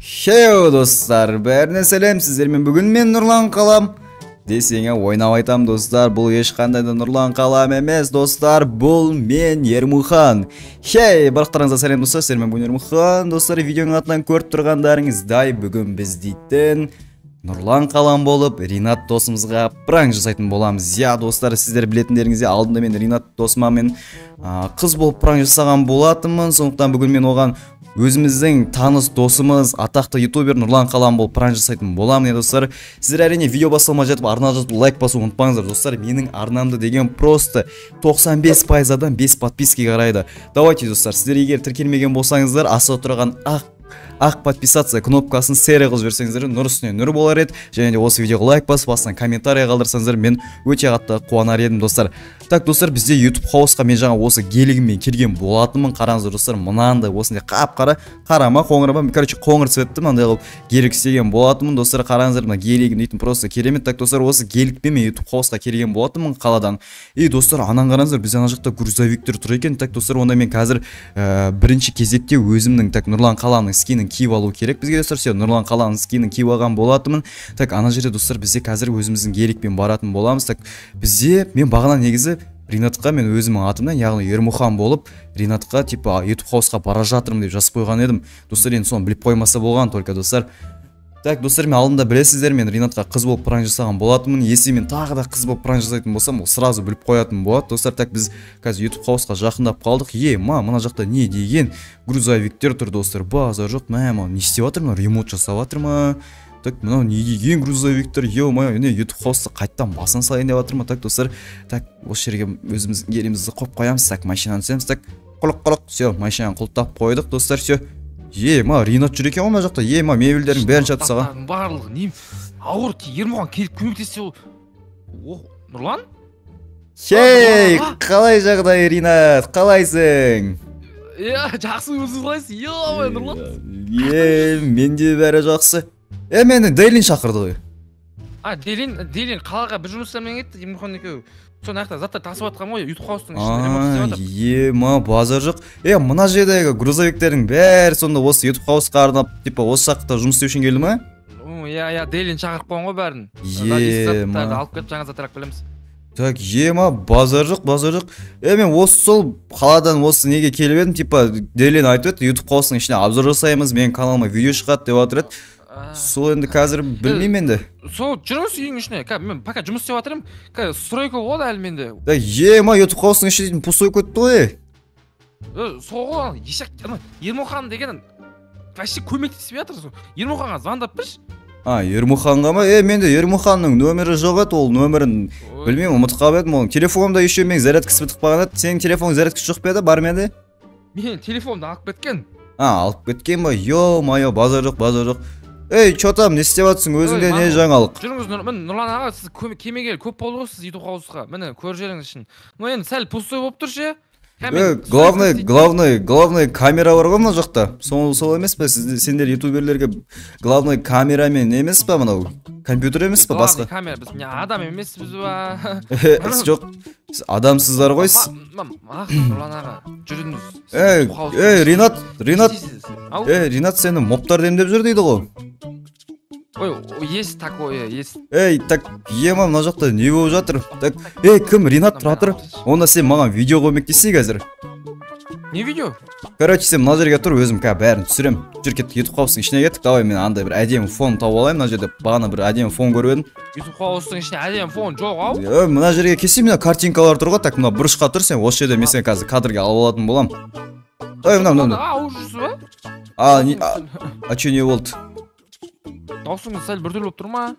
Хеу достар, бәріне сәлем, сіздермен бүгін мен Нұрлан Қалам десеңе ойнап айтам достар. Бұл ешқандай да Нұрлан Қалам емес достар, бұл мен Ермұхан. Барлықтарыңызға сәлем достар, сіздермен бүгін Ермұхан достар. Видеоның атынан көріп тұрғандарыңыздай бүгін біз дейтін Нұрлан Қалам болып Ринат досымызға пранк жасайтын боламыз. Достар, сіздер білетіндеріңізде алдында мен Ринат досыма мен қыз болып пранк жасаған болатынмын. Сондықтан бүгін мен оған өзіміздің таныс досымыз, атақты ютубер Нұрлан Қалам болып пранк жасайтын боламын достар. Сіздер әрине видео басталмай жатып арна жазып лайк басуды ұмытпаңыздар достар. Менің арнамды деген просто 95% адам 5 подпискаға қарайды. Давайте достар, сіздер егер тіркелмеген болсаңыздар, астында тұрған ақ подписация кнопкасын серия қылып жіберсеңіздер нұр үстіне нұр болар еді. Және де осы видеоға лайк басып астынан комментарий қалдырсаңыздар мен өте қатты қуанар едім достар. Так достар, бізде YouTube хаусқа мен жаңа осы гелігіммен келген болатынмын. Қараңыздар достар, мынандай осындай қап-қара, қарама қоңыр ба, короче қоңыр цветті мынандай қылып гелік істеген болатынмын достар. Қараңыздар, мына гелігім дейтін просто керемет. Так достар, осы гелікпен мен YouTube хаусқа келген болатынмын қаладан. И достар, анан қараңыздар, біз ана жақта грузовиктер тұр екен. Так достар, онда мен қазір бірінші кезекте өзімнің так Нұрлан Қаламның скинін киіп алу керек. Бізге достар, все Нұрлан Қаламның скинін киіп алған болатынмын. Так ана жерде достар, бізде қазір өзіміздің гелікпен баратын боламыз. Так бізде мен бағана негізі Ринатқа мен өзімнің атымнан, яғни Ермұхан болып, Ринатқа типа YouTube хаусқа бара жатырмын деп жазып қойған едім. Достар, енді соны біліп қоймаса болған только достар. Так достар, мен алдында білесіздер, мен Ринатқа қыз болып пранк жасаған болатынмын. Если мен тағы да қыз болып пранк жасайтын болсам, ол сразу біліп қоятын болады. Достар, так біз қазір YouTube хаусқа жақындап қалдық. Мына жақта не деген грузовиктер тұр достар. Базар жоқ, не істеп жатыр ма? Ремонт жасап жатыр ма? Так, мынау не деген грузовиктер, не YouTube хаусты қайттан басын салайын деп жатыр ма? Так достар, так осы жерге өзіміз гелімізді қойып қоямыз. Так машинаны түсеміз. Так құлық, все, машинаны құлттап қойдық достар, все. Ринат жүр екен ғой мына жақта. Мебельдердің бәрін жатып саған. Барлығы нем ауыр, Ермұхан келіп көмектессе ол. Нұрлан? Қалай жағдай Ринат? Қалайсың? Жақсы, өзіңіз қалайсыз? Нұрлан. Менде бәрі жақсы. Мені Дейлин шақырды ғой. Дейлин қалаға бір жұмыстармен кетті, Ермұхан екеуі. Соны аяқта заттар тасып жатқан ғой, YouTube хаустың ішінде ремонт істеп жатыр. Базар жоқ. Мына жердегі грузовиктердің бәрі сонда осы YouTube хаусқа арнап, типа осы жақта жұмыс істеу үшін келді ме? Дейлин шақырып қойған ғой бәрін. Заттарды алып кетіп жаңа заттар алып келеміз. Так, базар жоқ. Мен осы сол қаладан осы неге келіп едім, типа Дейлин айтып еді, YouTube хаустың ішіне обзор жасаймыз, менің каналыма видео шығады деп жатыр еді. Сол енді қазір білмеймін енді. Сол жүріңіз үйің ішіне. Мен пока жұмыс істеп жатырмын. Стройка болды әлі менде. YouTube хаустың ішіне дейтін пустой көтті ғой. Сол ғой, Ермұхан деген вообще көмектесіп жатыр. Ермұханға звондап бірші. Ермұханға ма? Менде Ермұханның нөмірі жоқ еді, ол нөмірін білмеймін, ұмытып қалып едім. Телефонымда еще мен зарядкасы бітіп қалған еді. Сенің телефоның зарядкасы жоқ па еді, бар ма еді? Мен телефонымды алып кеткен. Алып кеткен ба? Базар жоқ. Чо там, не істеп жатсың? Өзіңде не жаңалық? Жүріңіз, Нұрлан аға, сіз кемеге көп болды ғой сіз YouTube хаусқа. Міне, көріп жеріңіз үшін. Енді сәл пустой болып тұр ше. Главный камера бар ғой мына жақта. Сол емес па? Сендер ютуберлерге главный камерамен емес па мынау? Компьютер емес па басқа? Камера, біз адам емеспіз ба? Жоқ, адамсыздар ғой. Нұрлан аға, жүріңіз. Ринат сені моптар демдеп жүр дейді ғой. Есть такое, есть. Так, мына жақта не болып жатыр? Так, кім Ринат тұра тұр? Онда сен маған видео көмектесей қазір. Не видео? Короче, сен мына жерге тұр, өзім бәрін түсірем. Жүр кеттік, YouTube хаустың ішіне кеттік. Давай мен андай бір әдемі фон тауып алайын. Мына жерде бағана бір әдемі фон көріп едім. YouTube хаустың ішіне әдемі фон жоқ ау? Мына жерге келсе мына картинкалар тұр ғой. Так, мына бұрышқа тұр, сен осы жерде мен сен қазір кадрға алып алатын болам. Че не болды? Даусыңыз сәл біртүрлі болып тұр ма?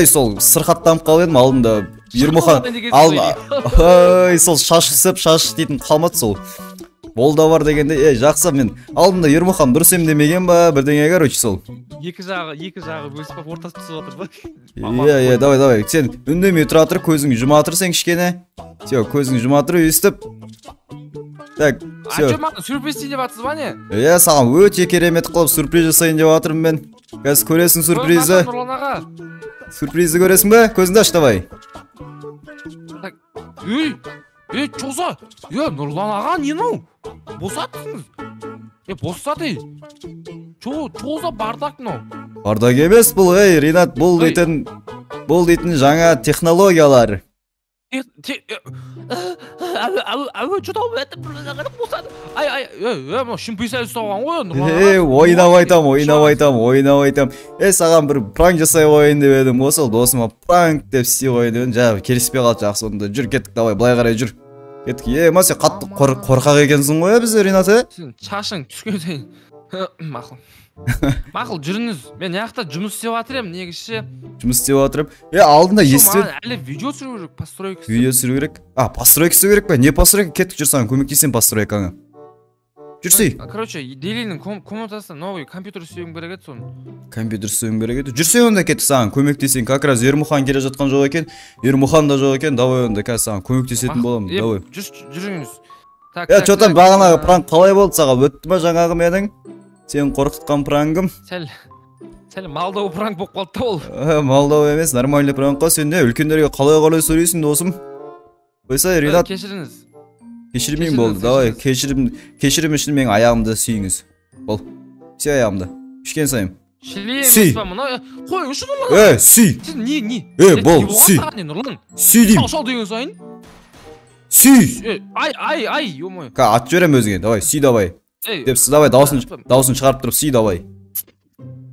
Сол сырқаттанып қалып едім алдында. Ермұхан сол шаш түсіп, шаш дейтін қалмады сол. Болда бар дегенде, жақсы, мен алдында Ермұхан дұрыс демеген ба, бірдеңе короче сол. Екі жағы өсіп ортасы түсіп жатыр ба? Давай, сен үндемей тұра тұр, көзіңді жұма тұр сен кішкене. Все, көзіңді жұма тұр, өстіп. Так, все. Маған сюрприз дейін деп жатсыз ба не? Саған өте керемет қылып сюрприз жасайын деп жатырмын мен. Қазір көресің сюрпризді. Сюрпризді көресің бе? Көзіңді аш, давай. Чоза! Нұрлан аға, не мынау? Босатсыңыз? Босат чооза бардак мынау. Бардак эмес бул, Ринат, бул дейтин жаңа технологиялар. Шимписай ұстаған ғой. Ойнап айтам. Саған бір пранк жасай қойын деп едім. Осы досыма пранк деп істей қойын деп едім. Жағы келіспей қалды, жақсы. Онда жүр, кеттік, давай, былай қарай жүр. Кеттік. Ма сен қатты қорқақ екенсің ғой біз, Ринат, Сен шашың түскен сайын. Мақұл. Мақұл, жүріңіз. Мен яқта жұмыс істеп жатырмын, негізше. Жұмыс істеп жатырмын. Алдында естіп. Әлі видео түсіру керек, постройка. Видео түсіру керек. Постройка істеу керек па? Не постройка? Кеттік, жүр, саған көмектесем постройкаңа. Жүрсей. Короче, Делинің комнатасында новый компьютер істеуім керек еді соны. Компьютер істеуім керек еді. Жүрсей, онда кеттік, саған көмектесейін. Как раз Ермұхан келе жатқан жоқ екен. Ермұхан да жоқ екен. Давай, онда қазір саған көмектесетін боламын. Давай. Жүріңіз. Чотан бағанағы пранк қалай болды саған? Өтті ма жаңағы менің? Сен қорқытқан прангым? Сәл малдау пранк болып қалды ол. Малдау емес, нормальный пранкқа. Сен не үлкендерге қалай сөйлейсің, досым? Қойса, Ринат. Кешіріңіз. Кешірмеймін болды. Давай, кешірім үшін менің аяғымды сүйіңіз. Бол. Сүй аяғымды. Үшкен сайым. Сүй. Қой, үшін Нұрлан. Сүй. Сен не? Бол, сүй. Сүй деймін. Шал деген сайын. Сүй. Ай, ё-мой. Ат жөрем өзіңе. Давай, сүй давай. Деп сіз давай, дауысын шығарып тұрып, сүй давай.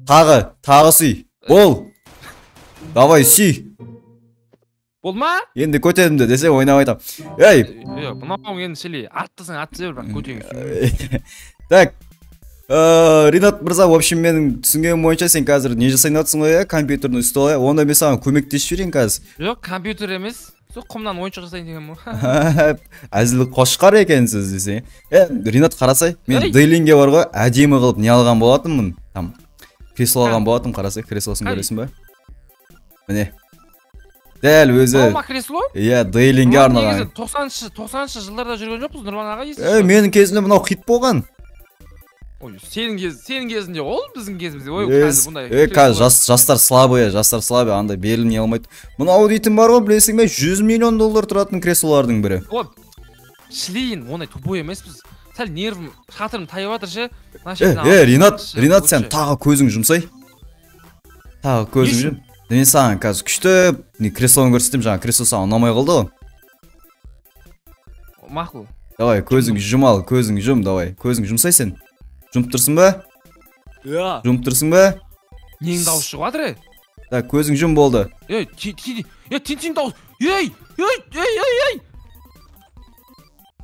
Тағы сүй. Бол. Давай, сүй. Болма? Енді көтерімді десе ойнап айтам. Мынау енді шелей, аттысың, атты жібер, бірақ көтеңіз. Так. Ринат мырза, в общем, менің түсінгенім бойынша сен қазір не жасайын атсың ғой, компьютерный стол, онда мен саған көмектесіп жіберейін қазір. Жоқ, компьютер емес. Сол құмнан ойыншық жасайын деген мо. Әзіл қошқар екенсіз десең. Ринат, қарасай, мен Дейлинге бар ғой, әдемі қылып не алған болатынмын. Там кресло алған болатым, қарасай, креслосын көресің ба? Міне. Дәл өзі. Алма кресло? Дейлинге арналған. 90-шы жылдарда жүрген жоқпыз, Нұрлан аға, есіз. Менің кезімде мынау хит болған. Сенің кезінде ол, біздің кезімізде. Қазір жастар слабые, андай берілім не алмайды. Мынау дейтін бар ғой, білесің бе, 100 миллион доллар тұратын креслолардың бірі. Шлейін, ондай тупой емес біз. Сәл нервім, шатырым тайып атыр ше. Ринат, сен тағы көзің жұмсай. Тағы көзің жум. Мен саған қазір күшті креслоны көрсетем, жаңа кресло саған ұнамай қалды ғой. Мақұл. Давай, көзің жұмал, көзің жум, давай. Көзің жұмсай сен. Жұмып тұрсың ба? Жұмып тұрсың ба? Нең дауыс шығып жатыр? Так, көзің жум болды. Тин дауыс.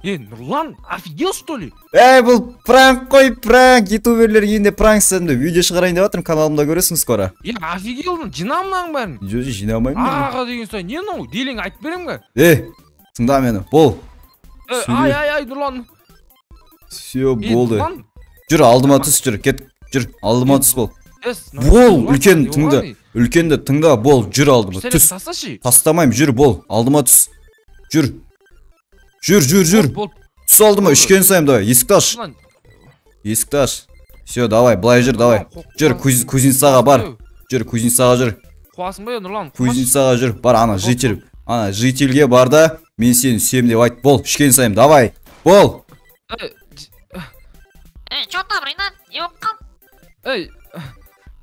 Нұрлан, офигел, что ли? Бұл пранк қой, пранк. Ютуберлер енді пранк сәнді видео шығарайын деп жатырмын, каналымда көресің скоро. Офигел, жинамның бәрін. Жинамаймын. Аға деген сай, не нау? Делең айтып берем ға? Тыңда мені, бол. Ай, Нұрлан. Все, болды. Жүр, алдыма түс, жүр, алдыма түс бол. Бол, үлкенді тыңда, бол, жүр алдыма, түс. Тастамайым, жүр, бол, алдыма түс. Жүр. Түс алдыма, үшкен сайым, давай, есікті аш. Есікті аш. Все, давай, былай жүр, давай. Жүр, кузницаға бар. Жүр, кузницаға жүр. Қуасың ба, Нұрлан? Кузницаға жүр, бар, жительге бар да, мен сені сүйем деп айт, бол, үшкен сайым, давай. Бол. Чё там, Ринат? Не болып қал?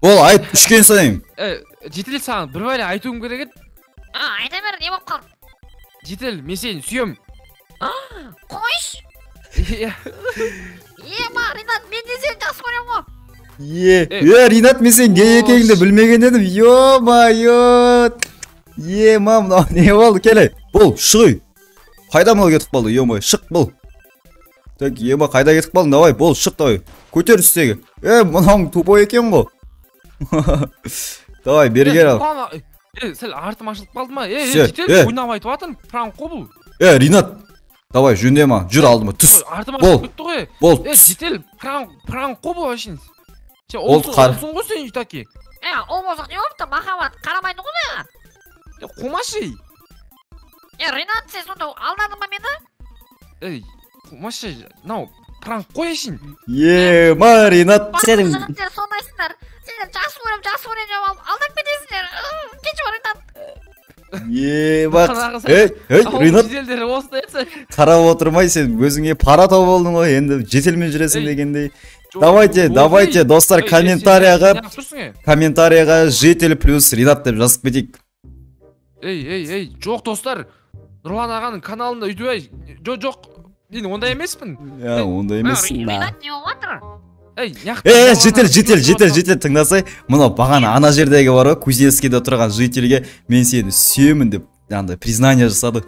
Бол, айт, үшкен сайым. Житель саған бір бәле айтуым керек еді. Айта бер, не болып қал? Житель, мен сені сүйем. Қойш? Ма, Ринат, мен де сені жақсы көрем ғой. Ринат, мен сен не екеніңді білмеген едім. Ё-майо. Мынау не болды, келе. Бол, шығый. Қайда мынау кетіп қалды, ё-май, шық бол. Так, қайда кетіп қалдың, давай, бол, шық, давай. Көтер үстегі. Мынауың тупой екен ғой. Давай, бергер ал. Сәл артым ашылып қалды ма? Житель, ойнап айтып атын, пранк қой бұл. Ринат, давай, жөндема, жүр алдыма, түс. Артым ашылып кетті ғой. Бол, түс. Житель, пранк қой бұл ашын. Олсың ғой сен таки. Ол болсақ не болыпты, махаббат қарамайды ғой меға. Қумашы. Ринат, сен сонда алдадың ба мені? Қумашы, нау, пранк қой ашын. Ма, Ринат, сенің. Жігіттер сондайсыңдар. Сендер жақсы көрем деп алдап кетесіңдер. Кеші бар, Ринат. Бак. Ринат. Жеделдері осындай етсе. Қарап отырмай сен өзіңе пара тауып алдың ғой, енді жетелмен жүресің дегендей. Давайте, достар, комментарияға жетел плюс Ринат деп жазып кетейік. Ей, жоқ достар. Нұрлан ағаның каналында үйтіп жоқ. Мен ондай емеспін. Ондай емессің. Ринат не болыватыр? Жетел, тыңдасай. Мына бағана ана жердегі бар ғой, Кузнецкийде тұрған жительге мен сені сүйемін деп андай признание жасады.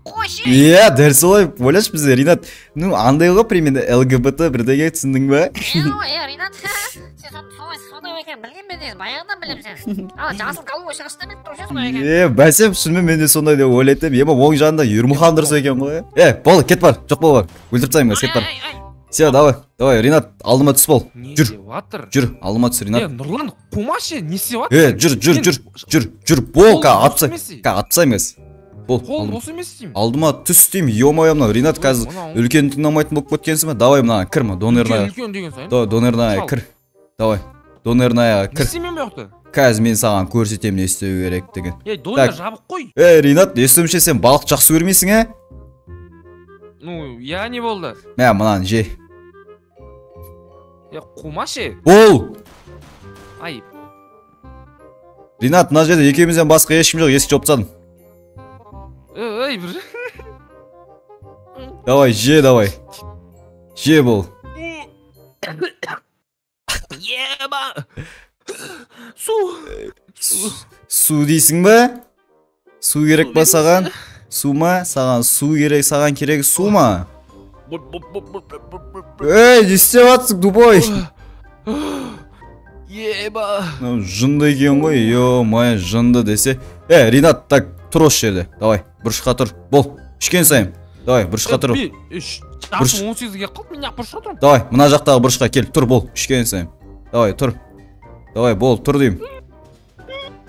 Қоши. Дәл солай. Ойлашы бізде Ринат, ну андай ғой примерно ЛГБТ бірдеңе түсіндің бе? Ринат, сен сондай екен білген бе? Баяғыдан білем сен. Жасыл қалуға шығысты мен тұрсың ғой екен. Бәсем шынымен мен де сондай деп ойлайтым. Оң жағында Ермұхан дұрыс екен ғой. Болды, кет бар. Жоқ бол бар. Өлтіріп тастаймын, кет бар. Все, давай, Ринат, алдыма түс бол. Жүр, алдыма түс, Ринат. Нұрлан, қумашы, не істеп жүр, бол, атпсаймыз. Бол, осы емес деймін. Алдыма түс деймін, ё-моё, мынау Ринат қазір үлкен тыңдамайтын болып кеткенсің бе? Давай, мына кір, донорная. Донорная кір. Давай, донорная кір. Не істеймін бе оқты? Қазір мен саған көрсетемін не істеу керек деген. Донор жабық қой. Ринат, естуімше сен балық жақсы көрмейсің, Ну, я не болды. Мынаны же. Қумашы. Бол! Айып. Ринат, мына жерде екеумізден басқа ешкім жоқ, есік жауып тастадым. Бір. Давай. Же бол. Еба. Су дейсің бе? Су керек па саған? Су ма? Саған су керек, саған керек су ма? Не істеп жатсың, тупой? Еба. Жынды екен ғой, ё-моё, жынды десе. Ринат, так, тұр осы жерде. Давай, бұрышқа тұр. Бол, ішкен сайын. Давай, бұрышқа тұр. Жасым 18-ге қалып, мен бұрышқа тұрмын. Давай, мына жақтағы бұрышқа кел, тұр, бол, ішкен сайын. Давай, тұр. Давай, бол, тұр дейм.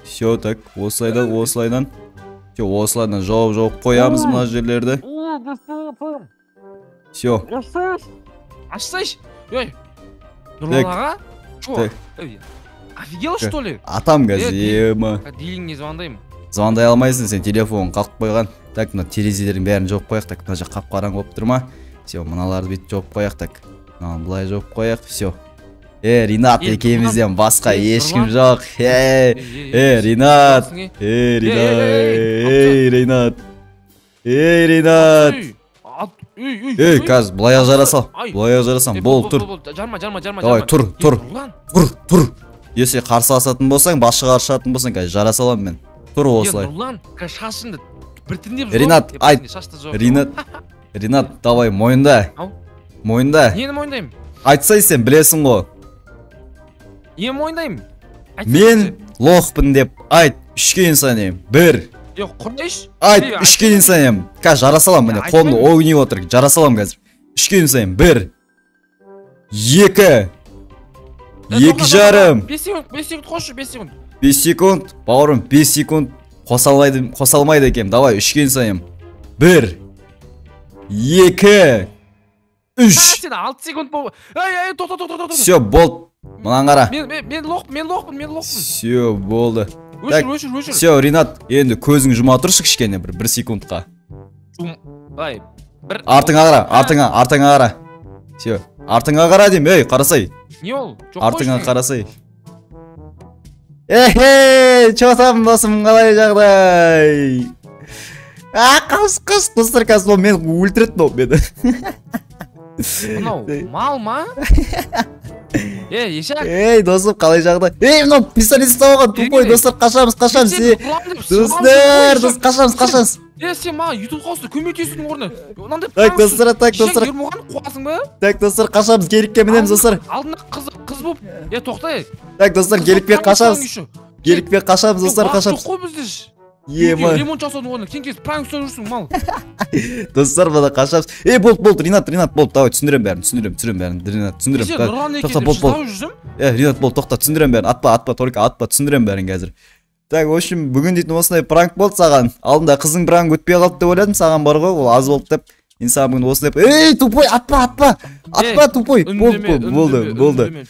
Все, так, осылайдан. Осылайдан жауып қоямыз мына жерлерді. Все. Ашсайш. Нұрлан аға? Чё? Офигел, что ли? Атам газема. Диліңе звондаймын. Звондай алмайсың, сен телефонын қалып қойған. Так, мына терезелердің бәрін жауып қояқ. Так, мына жақ қап-қараң болып тұр ма? Все, мыналарды бүйтіп жауып қояқ. Так, былай жауып қояқ. Все. Ринат, екеумізден басқа ешкім жоқ. Ринат. Ринат. Қазір бұлай жарасам. Бол, тұр. Давай, тұр. Есе қарсы асатын болсаң, башы қаршатын болсаң, қазір жара салам мен. Тұр осылай. Шашынды біртіндеп Ринат, айт. Ринат, давай, мойында. Нені мойындаймын? Айтсай сен білесің ғой. Не мойындаймын? Мен лоқпын деп айт, үшке инсанем. Бір. Құрдайш? Айт, үшке инсанем. Қазір жара салам, міне, қолымды ойнай отыр. Жара салам қазір. Үшке инсанем. Бір. Екі. Екі жарым. 5 секунд қошы, 5 секунд. 5 секунд, бауырым, 5 секунд қосалмайды екен. Давай, үшке инсанем. Бір. Екі. Үш. Сен 6 секунд бол. Тоқта. Все, болды. Мұнан қара. Мен лоқпын. Все, болды. Өшір. Все, Ринат, енді көзің жұма тұршы кішкене бір секундқа. Артыңа қара. Все, артыңа қара дейм, қарасай. Не ол? Артыңа қарасай. Чотам досым, қалай жағдай? Қас, достар, қазір мен өлтіретін ол мені. Мынау, мал ма? Ешак. Досым, қалай жағдай? Мынау пистолет ұстап алған, тупой, достар, қашамыз. Достар, қашамыз. Сен маған ютуб қауысты көмектесудің орны. Так, достар. Ермұған қуасың ба? Так, достар, қашамыз, гелікке мінеміз, достар. Алдына қыз боп. Тоқтай. Так, достар, гелікпе қашамыз, достар, қашамыз. Қой бізді. Ремонт жасаудың орны, сен кез пранк ұстап жүрсің, мал. Достар, бада қашамыз. Болды, Ринат, болды, давай, түсіндірем бәрін, Ринат, түсіндірем. Сен Нұран екен деп шыдап жүрсің? Ринат, болды, тоқта, түсіндірем бәрін, атпа, только атпа, түсіндірем бәрін қазір. Так, в общем, бүгін дейтін осындай пранк болды саған. Алдында қызың пранк өтпей қалды деп ойладым, саған бар ғой, ол аз болды деп. Инсан бүгін осындай. Ей, тупой, атпа, тупой. Болды.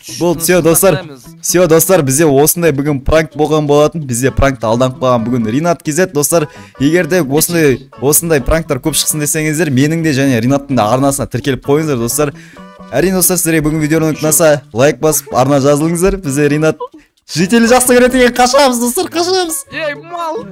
Все, достар, бізде осындай бүгін пранк болған болатын. Бізде пранкты алданып қалған бүгін Ринат KZ, достар. Егер де осындай пранктар көп шықсын десеңіздер, менің де және Ринаттың да арнасына тіркеліп қойыңыздар, достар. Әрине, достар, сіздерге бүгін видеоның ұнаса лайк басып, арна жазылыңыздар. Бізде Ринат жителі жақсы көреді екен. Қашамыз, достар, қашамыз. Ей, мал.